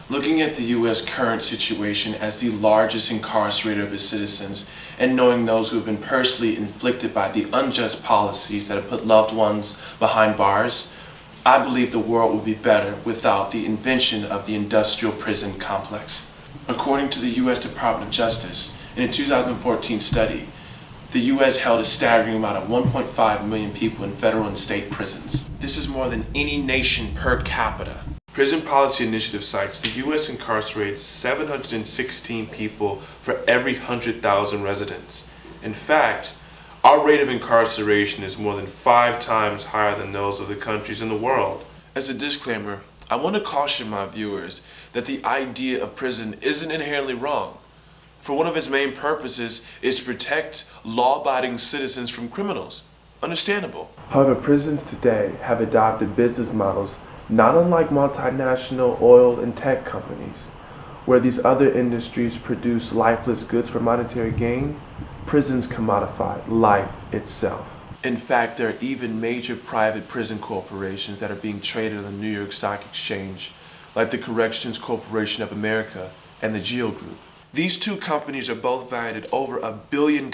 Looking at the U.S. current situation as the largest incarcerator of its citizens, and knowing those who have been personally inflicted by the unjust policies that have put loved ones behind bars, I believe the world would be better without the invention of the industrial prison complex. According to the U.S. Department of Justice, in a 2014 study, the U.S. held a staggering amount of 1.5 million people in federal and state prisons. This is more than any nation per capita. Prison Policy Initiative cites the U.S. incarcerates 716 people for every 100,000 residents. In fact, our rate of incarceration is more than 5 times higher than those of the countries in the world. As a disclaimer, I want to caution my viewers that the idea of prison isn't inherently wrong, for one of its main purposes is to protect law-abiding citizens from criminals. Understandable. However, prisons today have adopted business models not unlike multinational oil and tech companies. Where these other industries produce lifeless goods for monetary gain, prisons commodify life itself. In fact, there are even major private prison corporations that are being traded on the New York Stock Exchange, like the Corrections Corporation of America and the GEO Group. These two companies are both valued at over $1 billion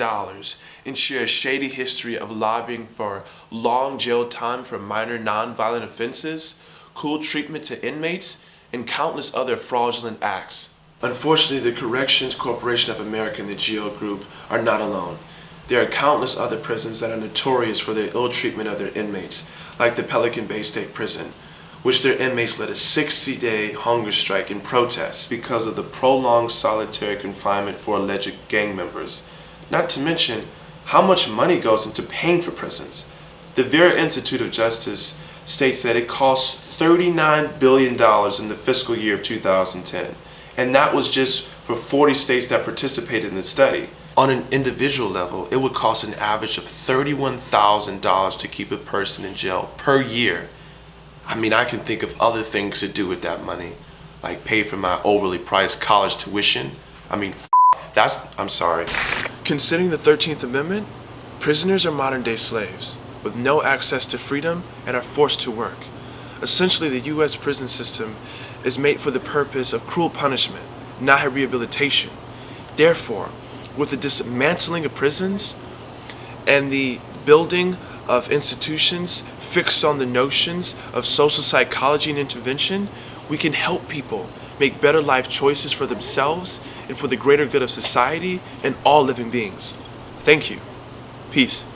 and share a shady history of lobbying for long jail time for minor nonviolent offenses, cool treatment to inmates, and countless other fraudulent acts. Unfortunately, the Corrections Corporation of America and the GEO Group are not alone. There are countless other prisons that are notorious for their ill treatment of their inmates, like the Pelican Bay State Prison, which their inmates led a 60-day hunger strike in protest because of the prolonged solitary confinement for alleged gang members. Not to mention how much money goes into paying for prisons. The Vera Institute of Justice states that it costs $39 billion in the fiscal year of 2010, and that was just for 40 states that participated in the study. On an individual level, it would cost an average of $31,000 to keep a person in jail per year. I mean, I can think of other things to do with that money, like pay for my overly priced college tuition. I'm sorry. Considering the 13th Amendment, prisoners are modern-day slaves with no access to freedom and are forced to work. Essentially, the U.S. prison system is made for the purpose of cruel punishment, not rehabilitation. Therefore, with the dismantling of prisons and the building of institutions fixed on the notions of social psychology and intervention, we can help people make better life choices for themselves and for the greater good of society and all living beings. Thank you. Peace.